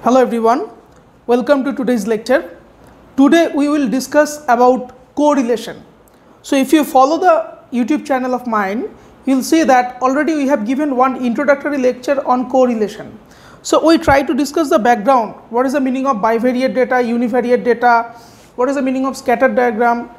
Hello everyone, welcome to today's lecture. Today we will discuss about correlation. So if you follow the YouTube channel of mine, you will see that already we have given one introductory lecture on correlation. So we try to discuss the background, what is the meaning of bivariate data, univariate data, what is the meaning of scatter diagram,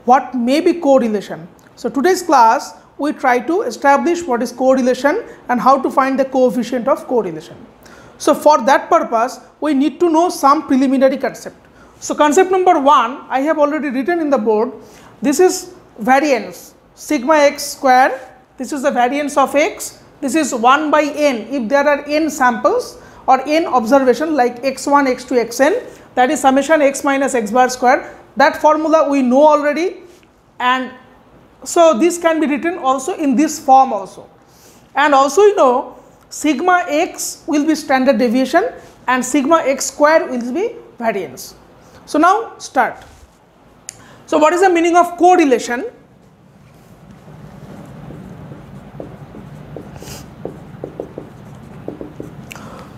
what may be correlation. So today's class we try to establish what is correlation and how to find the coefficient of correlation. So for that purpose we need to know some preliminary concept. So concept number 1 I have already written in the board. This is variance sigma x square. This is the variance of x. This is 1 by n if there are n samples or n observation like x1, x2, xn, that is summation x minus x bar square. That formula we know already, and so this can be written also in this form also. And also you know sigma x will be standard deviation and sigma x square will be variance. So now start. So what is the meaning of correlation?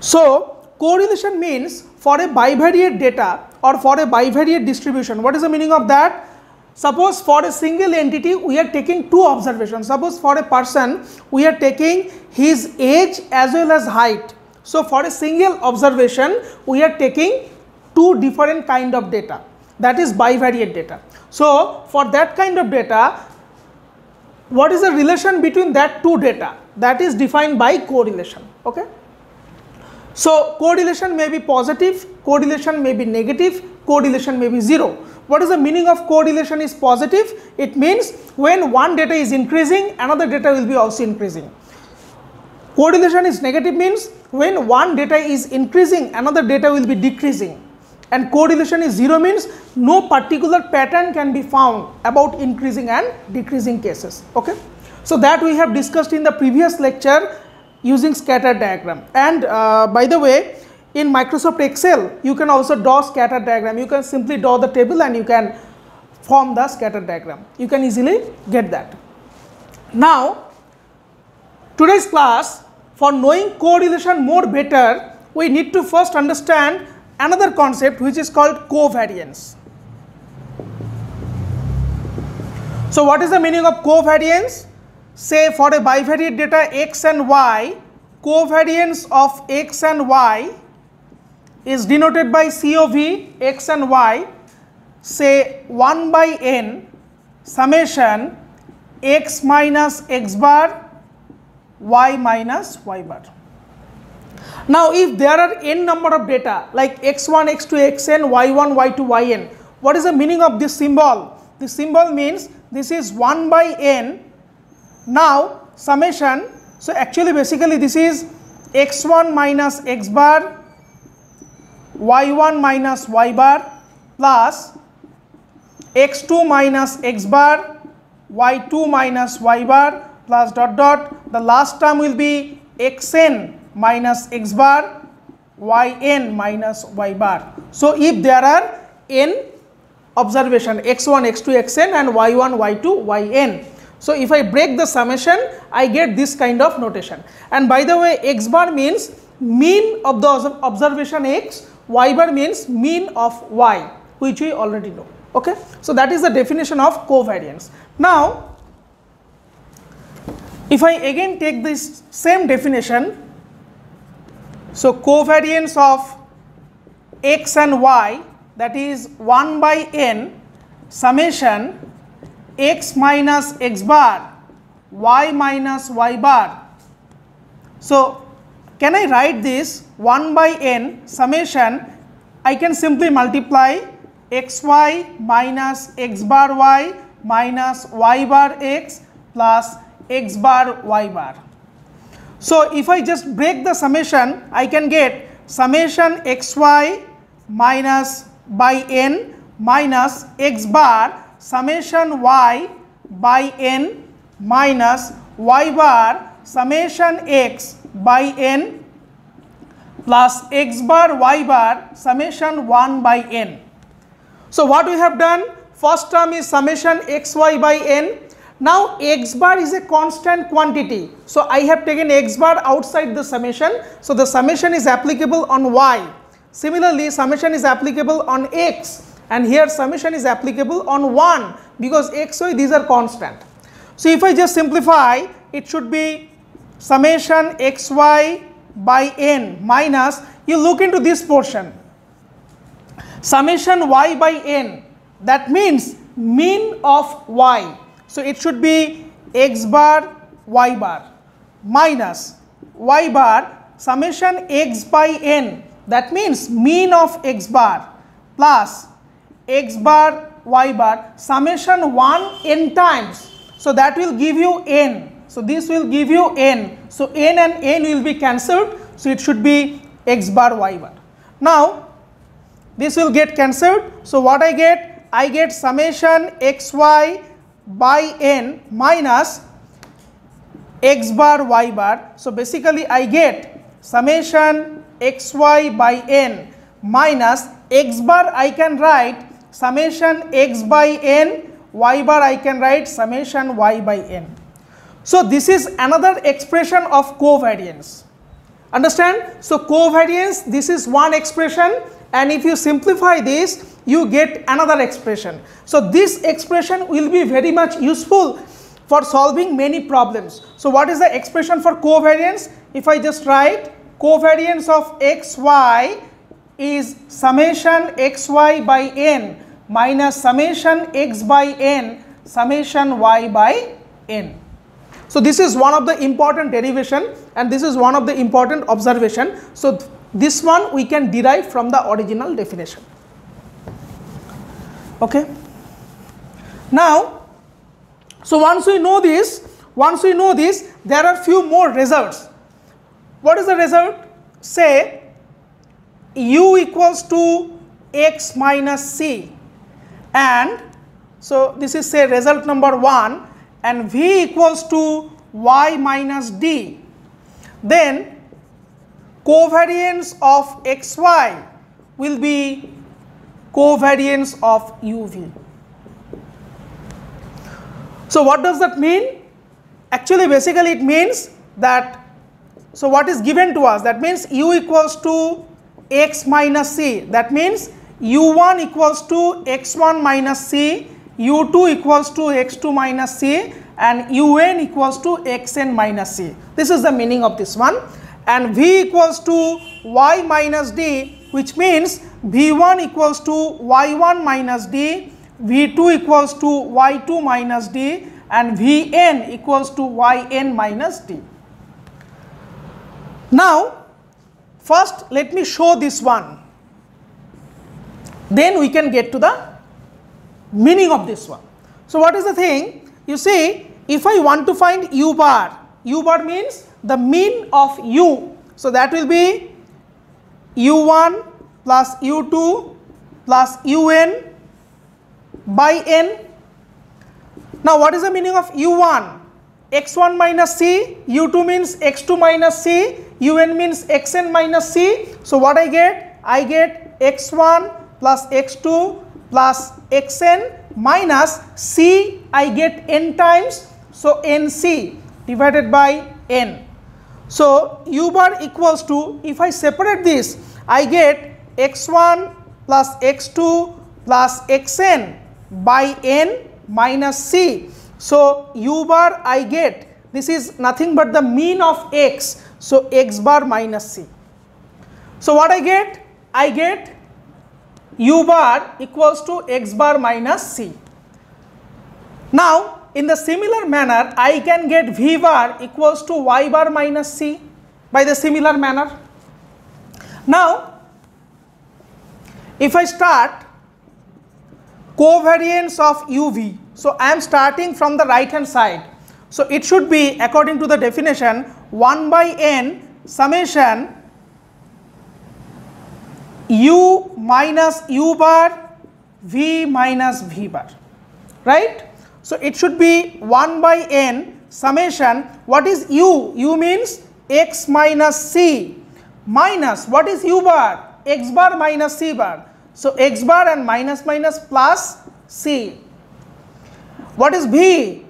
So correlation means for a bivariate data or for a bivariate distribution. What is the meaning of that? Suppose for a single entity we are taking two observations. Suppose for a person we are taking his age as well as height. So for a single observation we are taking two different kind of data, that is bivariate data. So for that kind of data, what is the relation between that two data? That is defined by correlation. Okay. So correlation may be positive, correlation may be negative, correlation may be 0. What is the meaning of correlation is positive? It means when one data is increasing, another data will be also increasing. Correlation is negative means when one data is increasing, another data will be decreasing. And correlation is 0 means no particular pattern can be found about increasing and decreasing cases. Okay. So that we have discussed in the previous lecture using scatter diagram. And by the way, in Microsoft Excel you can also draw scatter diagram. You can simply draw the table and you can form the scatter diagram. You can easily get that. Now today's class, for knowing correlation more better, we need to first understand another concept which is called covariance. So what is the meaning of covariance? Say for a bivariate data x and y, covariance of x and y is denoted by COV x and y, say 1 by n summation x minus x bar y minus y bar. Now if there are n number of data like x1, x2, xn, y1, y2, yn, what is the meaning of this symbol? This symbol means this is 1 by n. Now summation, so actually basically this is x1 minus x bar, y1 minus y bar plus x2 minus x bar, y2 minus y bar plus dot dot, the last term will be xn minus x bar, yn minus y bar. So if there are n observation x1, x2, xn and y1, y2, yn. So if I break the summation, I get this kind of notation. And by the way, x bar means mean of the observation x, y bar means mean of y, which we already know. Okay. So that is the definition of covariance. Now if I again take this same definition, so covariance of x and y, that is 1 by n summation x minus x bar, y minus y bar. So can I write this 1 by n summation? I can simply multiply xy minus x bar y minus y bar x plus x bar y bar. So if I just break the summation, I can get summation xy minus by n minus x bar summation y by n minus y bar summation x by n plus x bar y bar summation 1 by n. So what we have done, first term is summation xy by n. Now x bar is a constant quantity, so I have taken x bar outside the summation, so the summation is applicable on y. Similarly, summation is applicable on x, and here summation is applicable on 1 because x, y, these are constant. So if I just simplify, it should be summation xy by n minus, you look into this portion, summation y by n, that means mean of y. So it should be x bar y bar minus y bar summation x by n, that means mean of x bar plus x bar y bar summation 1 n times. So that will give you n. So this will give you n. So n and n will be cancelled. So it should be x bar y bar. Now this will get cancelled. So what I get? I get summation xy by n minus x bar y bar. So basically I get summation xy by n minus x bar I can write summation x by n, y bar I can write summation y by n. So this is another expression of covariance. Understand? So covariance, this is one expression, and if you simplify this, you get another expression. So this expression will be very much useful for solving many problems. So what is the expression for covariance? If I just write covariance of xy is summation xy by n minus summation x by n summation y by n. So this is one of the important derivation, and this is one of the important observation. So this one we can derive from the original definition. Okay. Now, so once we know this, there are few more results. What is the result? Say u equals to x minus c, and so this is say result number 1, and v equals to y minus d. Then covariance of xy will be covariance of uv. So what does that mean? Actually basically it means that, so what is given to us, that means u equals to x minus c, that means u1 equals to x1 minus c, u2 equals to x2 minus c, and un equals to xn minus c. This is the meaning of this one. And v equals to y minus d, which means v1 equals to y1 minus d, v2 equals to y2 minus d, and vn equals to yn minus d. Now first let me show this one, then we can get to the meaning of this one. So what is the thing? You see, if I want to find u bar means the mean of u. So that will be u1 plus u2 plus un by n. Now what is the meaning of u1? x1 minus c, u2 means x2 minus c, un means xn minus c. So what I get? I get x1 plus x2 plus xn minus c, I get n times, so nc divided by n. So u bar equals to, if I separate this, I get x1 plus x2 plus xn by n minus c. So u bar I get, this is nothing but the mean of x, so x bar minus c. So what I get? I get u bar equals to x bar minus c. Now in the similar manner I can get v bar equals to y bar minus c by the similar manner. Now if I start covariance of uv, so I am starting from the right hand side. So it should be, according to the definition, 1 by n summation u minus u bar v minus v bar, right? So it should be 1 by n summation, what is u? U means x minus c minus, what is u bar? X bar minus c bar. So x bar and minus minus plus c. What is v?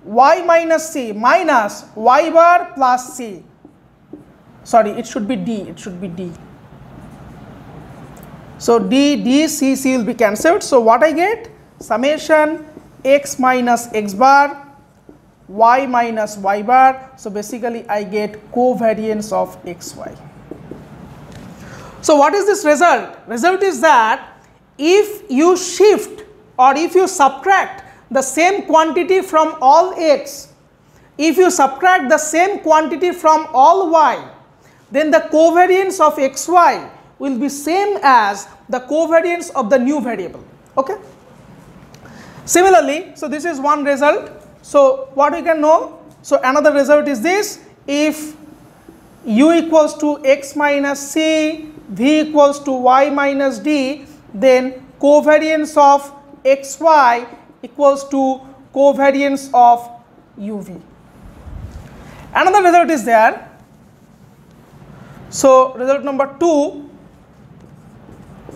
Y minus c minus y bar plus c. Sorry, it should be d, it should be d. So D, C will be cancelled. So what I get? Summation x minus x bar, y minus y bar. So basically I get covariance of xy. So what is this result? Result is that if you shift or if you subtract the same quantity from all x, if you subtract the same quantity from all y, then the covariance of xy will be same as the covariance of the new variable. Okay. Similarly, so this is one result. So what we can know? So another result is this: if u equals to x minus c, v equals to y minus d, then covariance of xy equals to covariance of uv. Another result is there. So result number 2,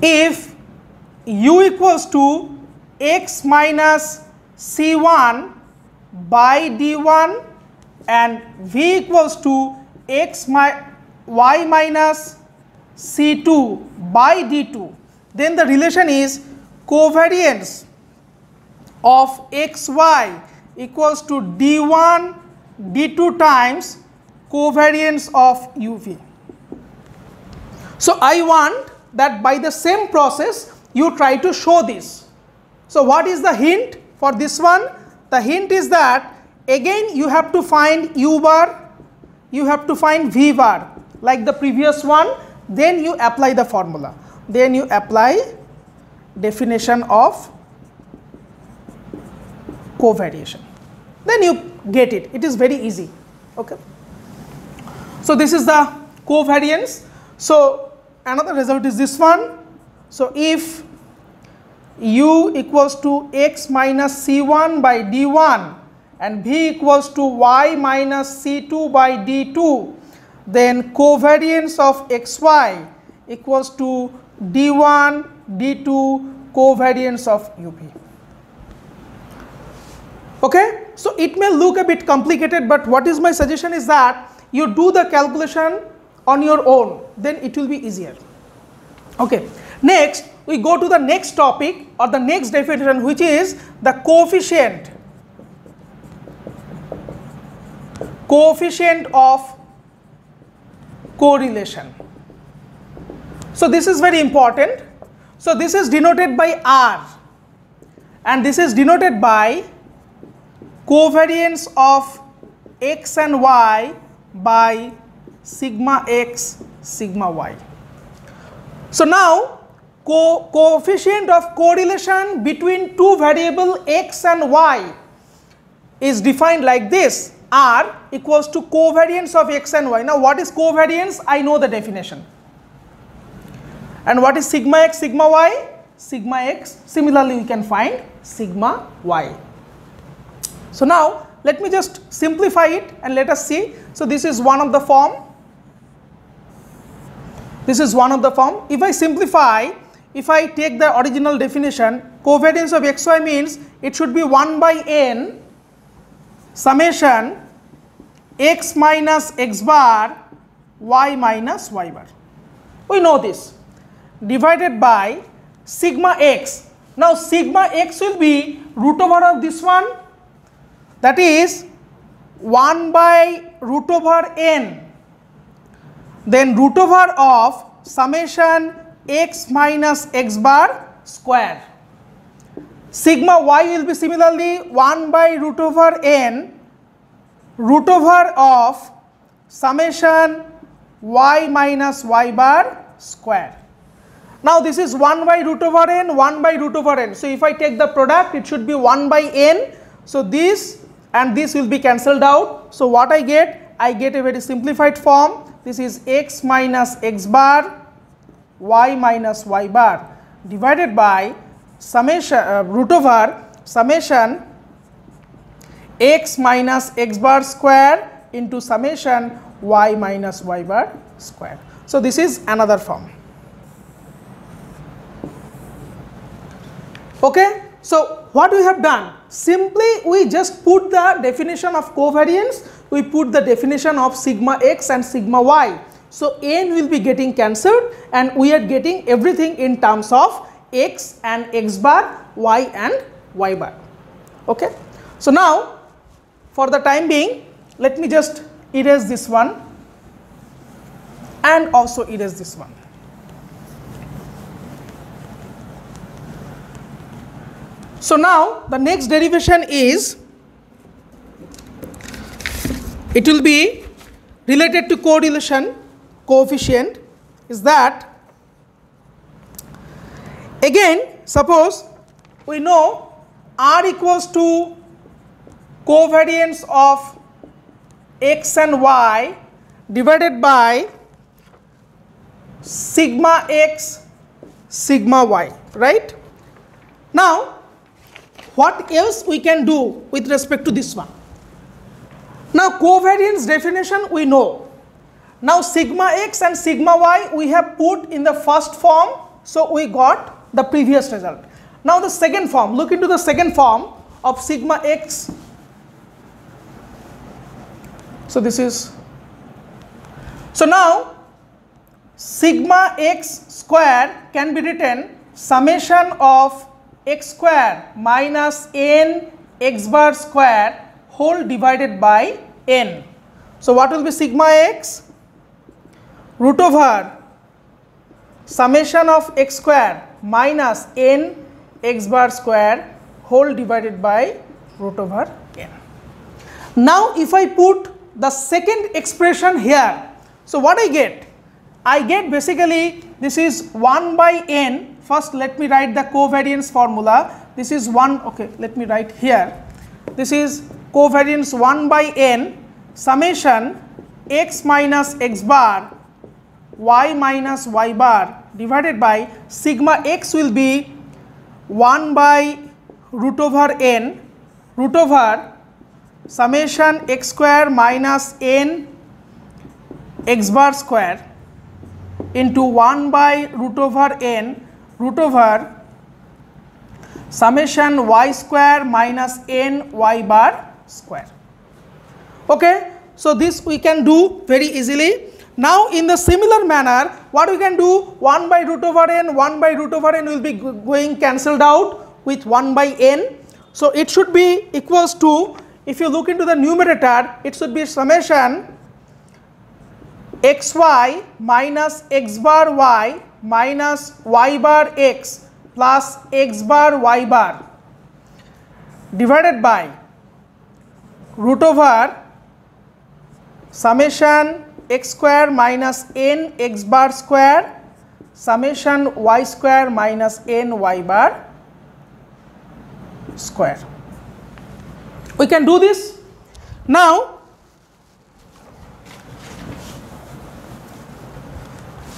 if u equals to x minus c1 by d1 and v equals to y minus c2 by d2, then the relation is covariance of xy equals to d1 d2 times covariance of uv. So I want that by the same process you try to show this. So what is the hint for this one? The hint is that again you have to find u bar, you have to find v bar like the previous one, then you apply the formula, then you apply definition of covariation, then you get it. It is very easy. Okay. So this is the covariance. So another result is this one. So if u equals to x minus c1 by d1 and v equals to y minus c2 by d2, then covariance of xy equals to d1 d2 covariance of uv. Okay. So it may look a bit complicated, but what is my suggestion is that you do the calculation on your own, then it will be easier. Okay. Next we go to the next topic or the next definition, which is the coefficient of correlation. So this is very important. So this is denoted by R and this is denoted by covariance of x and y by sigma x sigma y. So now coefficient of correlation between two variable x and y is defined like this: R equals to covariance of x and y. Now what is covariance? I know the definition. And what is sigma x sigma y? Sigma x, similarly we can find sigma y. So now let me just simplify it and let us see. So this is one of the form. This is one of the form. If I simplify, if I take the original definition, covariance of xy means it should be 1 by n summation x minus x bar y minus y bar. We know this, divided by sigma x. Now sigma x will be root over of this one, that is 1 by root over n, then root over of summation x minus x bar square. Sigma y will be similarly 1 by root over n, root over of summation y minus y bar square. Now this is 1 by root over n, 1 by root over n. So if I take the product, it should be 1 by n. So this and this will be cancelled out. So what I get? I get a very simplified form. This is x minus x bar y minus y bar divided by summation root over summation x minus x bar square into summation y minus y bar square. So this is another form. Okay. So what we have done? Simply we just put the definition of covariance, we put the definition of sigma x and sigma y. So n will be getting cancelled and we are getting everything in terms of x and x bar, y and y bar. Okay. So now for the time being, let me just erase this one and also erase this one. So now the next derivation is, it will be related to correlation coefficient, is that again suppose we know R equals to covariance of x and y divided by sigma x sigma y, right? Now what else we can do with respect to this one? Now covariance definition we know. Now sigma x and sigma y we have put in the first form, so we got the previous result. Now the second form, look into the second form of sigma x. So this is, so now sigma x square can be written summation of x square minus n x bar square whole divided by n. So what will be sigma x? Root over summation of x square minus n x bar square whole divided by root over n. Now if I put the second expression here, so what I get? I get basically this is 1 by n. First let me write the covariance formula. This is 1, okay, let me write here. This is covariance 1 by n summation x minus x bar y minus y bar divided by sigma x will be 1 by root over n root over summation x square minus n x bar square into 1 by root over n root over summation y square minus n y bar square. Okay, so this we can do very easily. Now in the similar manner, what we can do, 1 by root over n, 1 by root over n will be going cancelled out with 1 by n. So it should be equals to, if you look into the numerator, it should be summation xy minus x bar y minus y bar x plus x bar y bar divided by root over summation x square minus n x bar square summation y square minus n y bar square. We can do this. Now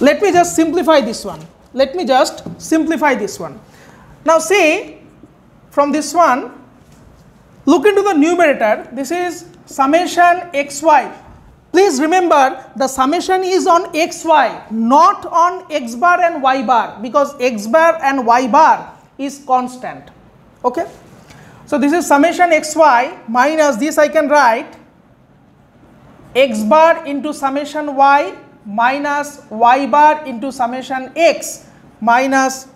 let me just simplify this one. Let me just simplify this one. Now see, from this one, look into the numerator. This is summation xy. Please remember the summation is on xy, not on x bar and y bar, because x bar and y bar is constant. Okay. So this is summation xy minus this I can write x bar into summation y minus y bar into summation x minus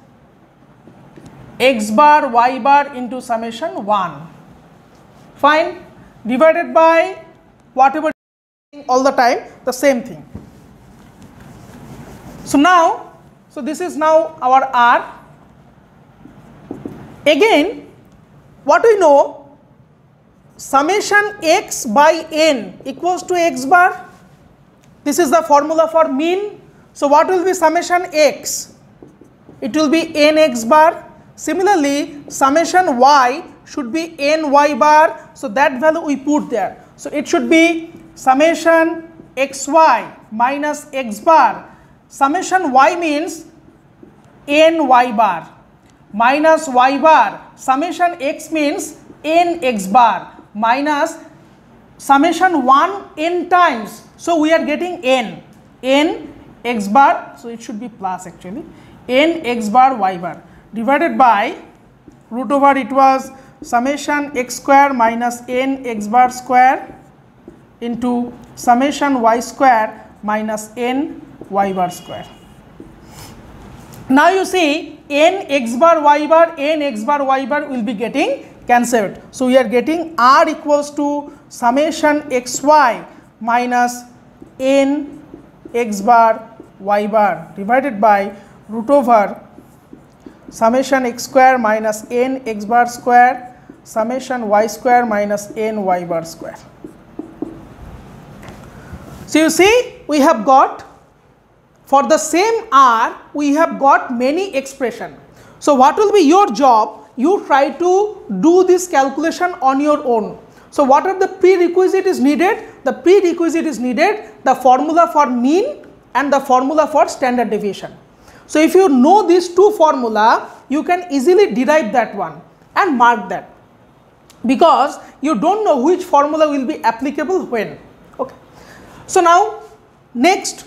x bar y bar into summation 1. Fine, divided by whatever all the time, the same thing. So now, so this is now our R. Again, what we know, summation x by n equals to x bar. This is the formula for mean. So what will be summation x? It will be n x bar. Similarly, summation y should be n y bar. So that value we put there. So it should be summation xy minus x bar. Summation y means n y bar minus y bar. Summation x means n x bar minus summation 1 n times. So we are getting n x bar. So it should be plus actually, n x bar y bar divided by root over, it was summation x square minus n x bar square into summation y square minus n y bar square. Now you see n x bar y bar, n x bar y bar will be getting cancelled. So we are getting r equals to summation xy minus n x bar y bar divided by root over summation x square minus n x bar square summation y square minus n y bar square. So you see we have got, for the same r we have got many expression. So what will be your job? You try to do this calculation on your own. So what are the prerequisite is needed? The prerequisite is needed the formula for mean and the formula for standard deviation. So if you know these two formula, you can easily derive that one and mark that, because you don't know which formula will be applicable when. Okay. So now next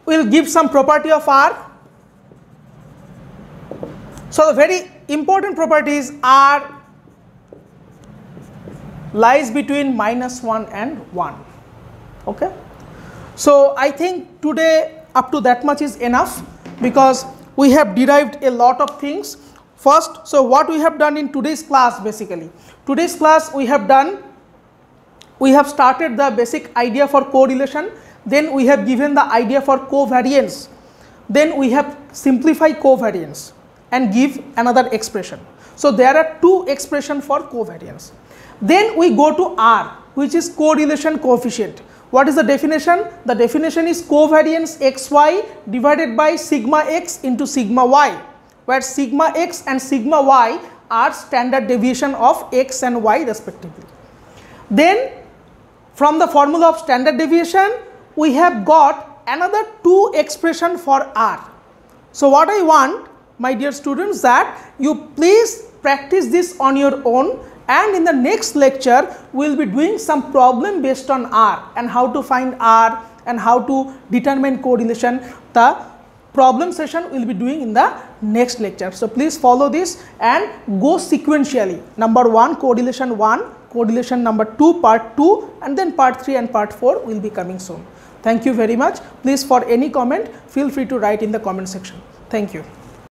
we will give some property of R. So the very important property is R lies between -1 and 1. Okay. So I think today up to that much is enough, because we have derived a lot of things. First, so what we have done in today's class, basically today's class we have started the basic idea for correlation, then we have given the idea for covariance, then we have simplified covariance and give another expression. So there are two expressions for covariance. Then we go to R, which is correlation coefficient. What is the definition? The definition is covariance xy divided by sigma x into sigma y, where sigma x and sigma y are standard deviation of x and y respectively. Then from the formula of standard deviation, we have got another two expression for R. So what I want, my dear students, that you please practice this on your own, and in the next lecture we will be doing some problem based on R and how to find R and how to determine correlation. The problem session we will be doing in the next lecture. So please follow this and go sequentially. Number 1 correlation 1, correlation number 2 part 2, and then part 3 and part 4 will be coming soon. Thank you very much. Please, for any comment, feel free to write in the comment section. Thank you.